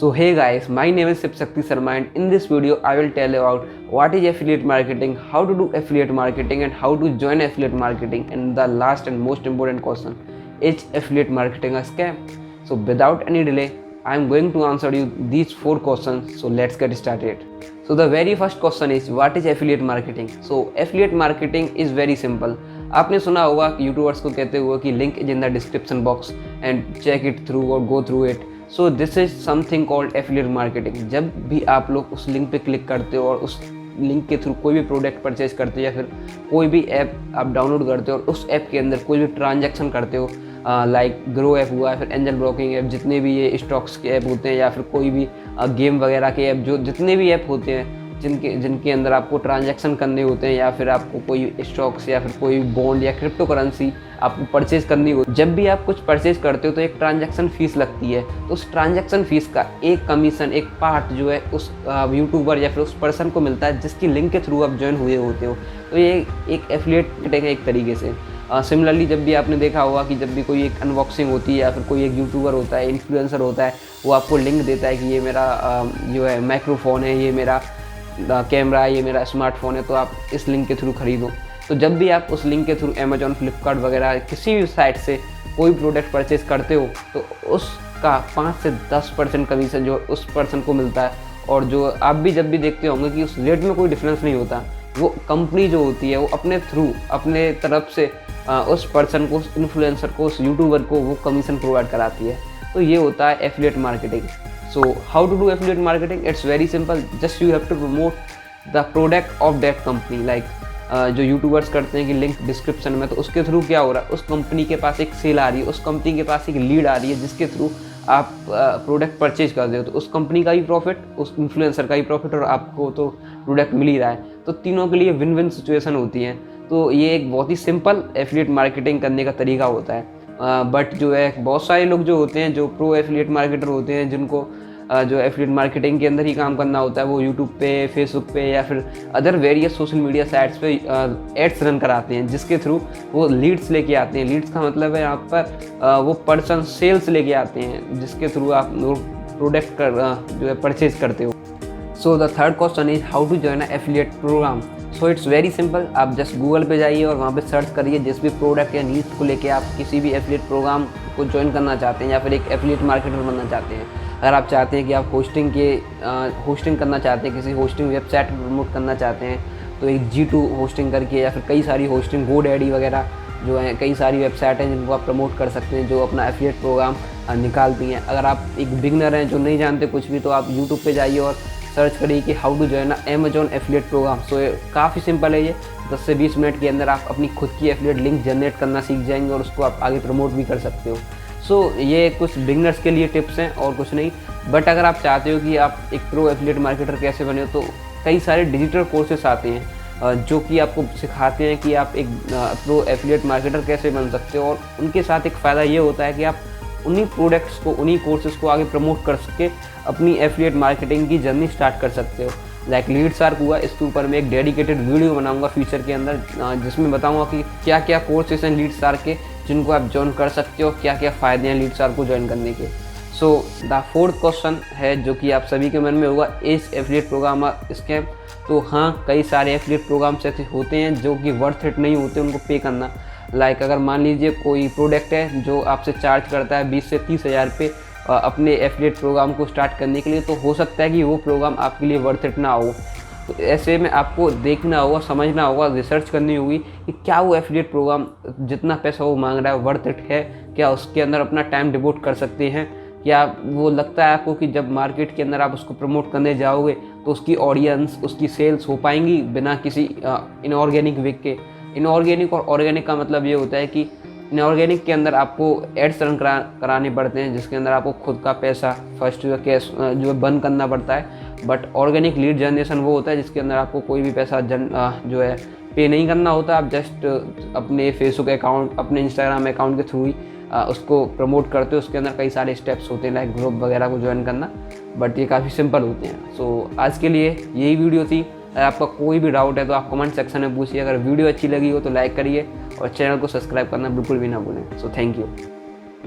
So hey guys, my name is Shakti Sharma and in this video I will tell you about what is affiliate marketing, how to do affiliate marketing and how to join affiliate marketing, and the last and most important question, is affiliate marketing a scam? So without any delay, I am going to answer you these 4 questions, so let's get started. So the very first question is, what is affiliate marketing? So affiliate marketing is very simple. आपने सुना होगा YouTubers को कहते हुए कि link is in the description box and check it through और go through it. So this is something called affiliate marketing. जब भी आप लोग उस लिंक पे क्लिक करते हो और उस लिंक के थ्रू कोई भी प्रोडक्ट परचेज करते हो या फिर कोई भी ऐप आप डाउनलोड करते हो और उस ऐप के अंदर कोई भी ट्रांजैक्शन करते हो, लाइक ग्रो ऐप हुआ, फिर एंजल ब्रोकिंग ऐप, जितने भी ये स्टॉक्स के ऐप होते हैं या फिर कोई भी गेम वगैरह के ऐप, जो जितने भी ऐप होते हैं जिनके अंदर आपको ट्रांजैक्शन करने होते हैं या फिर आपको कोई स्टॉक्स या फिर कोई बॉन्ड या क्रिप्टो करेंसी आपको परचेज करनी हो. जब भी आप कुछ परचेज करते हो तो एक ट्रांजैक्शन फ़ीस लगती है. तो उस ट्रांजैक्शन फ़ीस का एक कमीशन, एक पार्ट जो है उस यूट्यूबर या फिर उस पर्सन को मिलता है जिसकी लिंक के थ्रू आप ज्वाइन हुए होते हो. तो ये एक एफिलिएट मार्केटिंग है एक तरीके से. सिमिलरली जब भी आपने देखा होगा कि जब भी कोई एक अनबॉक्सिंग होती है या फिर कोई एक यूट्यूबर होता है, इन्फ्लुएंसर होता है, वो आपको लिंक देता है कि ये मेरा जो है माइक्रोफोन है, ये मेरा कैमरा, ये मेरा स्मार्टफोन है, तो आप इस लिंक के थ्रू खरीदो. तो जब भी आप उस लिंक के थ्रू अमेजॉन, फ्लिपकार्ट वगैरह किसी भी साइट से कोई प्रोडक्ट परचेज करते हो तो उसका 5 से 10% कमीशन जो उस पर्सन को मिलता है. और जो आप भी जब भी देखते होंगे कि उस रेट में कोई डिफरेंस नहीं होता, वो कंपनी जो होती है वो अपने थ्रू, अपने तरफ से उस पर्सन को, उस इन्फ्लुएंसर को, उस यूट्यूबर को वो कमीशन प्रोवाइड कराती है. तो ये होता है affiliate marketing. So how to do affiliate marketing? It's very simple. Just you have to promote the product of that company. Like जो यूट्यूबर्स करते हैं कि लिंक डिस्क्रिप्शन में, तो उसके थ्रू क्या हो रहा है, उस कंपनी के पास एक सेल आ रही है, उस कंपनी के पास एक लीड आ रही है जिसके थ्रू आप प्रोडक्ट परचेज कर रहे हो. तो उस कंपनी का भी प्रॉफिट, उस इन्फ्लुएंसर का भी प्रॉफिट और आपको तो प्रोडक्ट मिल ही रहा है. तो तीनों के लिए विन विन सिचुएशन होती है. तो ये एक बहुत ही सिंपल एफिलिएट मार्केटिंग करने का तरीका होता है. बट जो है बहुत सारे लोग जो होते हैं, जो प्रो एफिलिएट मार्केटर होते हैं, जिनको जो एफिलिएट मार्केटिंग के अंदर ही काम करना होता है, वो यूट्यूब पे, फेसबुक पे या फिर other various social media sites पे एड्स रन कराते हैं जिसके थ्रू वो लीड्स लेके आते हैं. लीड्स का मतलब है यहाँ पर वो पर्सन सेल्स लेके आते हैं जिसके थ्रू आप प्रोडक्ट जो है परचेज करते हो. So the third question is how to join a affiliate programme. So it's very simple. आप जस्ट गूगल पे जाइए और वहाँ पे सर्च करिए जिस भी प्रोडक्ट या नीड्स को लेके आप किसी भी एफिलिएट प्रोग्राम को ज्वाइन करना चाहते हैं या फिर एक एफिलिएट मार्केटर बनना चाहते हैं. अगर आप चाहते हैं कि आप होस्टिंग करना चाहते हैं, किसी होस्टिंग वेबसाइट पर प्रमोट करना चाहते हैं, तो एक G2 होस्टिंग करके या फिर कई सारी होस्टिंग, GoDaddy वगैरह जो है, कई सारी वेबसाइट हैं जिनको आप प्रमोट कर सकते हैं जो अपना एफिलिएट प्रोग्राम निकालती हैं. अगर आप एक बिगनर हैं जो नहीं जानते कुछ भी, तो आप यूट्यूब पे जाइए और सर्च करिए कि how to join Amazon affiliate programme. So काफ़ी सिंपल है ये. 10 से 20 मिनट के अंदर आप अपनी खुद की एफिलिएट लिंक जनरेट करना सीख जाएंगे और उसको आप आगे प्रमोट भी कर सकते हो. सो ये कुछ बिगनर्स के लिए टिप्स हैं और कुछ नहीं. बट अगर आप चाहते हो कि आप एक प्रो एफिलिएट मार्केटर कैसे बने हो, तो कई सारे डिजिटल कोर्सेस आते हैं जो कि आपको सिखाते हैं कि आप एक प्रो एफिलिएट मार्केटर कैसे बन सकते हो. और उनके साथ एक फ़ायदा ये होता है कि आप उन्हीं प्रोडक्ट्स को, उन्हीं कोर्सेज़ को आगे प्रमोट कर सके, अपनी एफिलिएट मार्केटिंग की जर्नी स्टार्ट कर सकते हो. लाइक leadsark हुआ, इसके ऊपर मैं एक डेडिकेटेड वीडियो बनाऊंगा फ्यूचर के अंदर जिसमें बताऊंगा कि क्या क्या कोर्सेस हैं leadsark के जिनको आप ज्वाइन कर सकते हो, क्या क्या फ़ायदे हैं leadsark को ज्वाइन करने के. सो द फोर्थ क्वेश्चन है जो कि आप सभी के मन में होगा, इज एफिलिएट प्रोग्राम स्कैम. तो हाँ, कई सारे एफिलिएट प्रोग्राम्स ऐसे होते हैं जो कि वर्थ इट नहीं होते उनको पे करना. लाइक अगर मान लीजिए कोई प्रोडक्ट है जो आपसे चार्ज करता है 20 से 30 हज़ार पे अपने एफिलिएट प्रोग्राम को स्टार्ट करने के लिए, तो हो सकता है कि वो प्रोग्राम आपके लिए वर्थ इट ना हो. तो ऐसे में आपको देखना होगा, समझना होगा, रिसर्च करनी होगी कि क्या वो एफिलिएट प्रोग्राम जितना पैसा वो मांग रहा है वर्थ इट है, क्या उसके अंदर अपना टाइम डिवोट कर सकते हैं, क्या वो लगता है आपको कि जब मार्केट के अंदर आप उसको प्रमोट करने जाओगे तो उसकी ऑडियंस, उसकी सेल्स हो पाएंगी बिना किसी इनऑर्गेनिक वे के. इनऑर्गेनिक और ऑर्गेनिक का मतलब ये होता है कि इनऑर्गेनिक के अंदर आपको एड्स रन कराने पड़ते हैं जिसके अंदर आपको खुद का पैसा फर्स्ट जो कैश जो है बंद करना पड़ता है. बट ऑर्गेनिक लीड जनरेशन वो होता है जिसके अंदर आपको कोई भी पैसा जो है पे नहीं करना होता. आप जस्ट अपने फेसबुक अकाउंट, अपने इंस्टाग्राम अकाउंट के थ्रू ही उसको प्रमोट करते हो. उसके अंदर कई सारे स्टेप्स होते हैं लाइक ग्रुप वगैरह को ज्वाइन करना, बट ये काफ़ी सिंपल होते हैं. सो आज के लिए यही वीडियो थी. अगर आपका कोई भी डाउट है तो आप कमेंट सेक्शन में पूछिए. अगर वीडियो अच्छी लगी हो तो लाइक करिए और चैनल को सब्सक्राइब करना बिल्कुल भी ना भूलें. So thank you.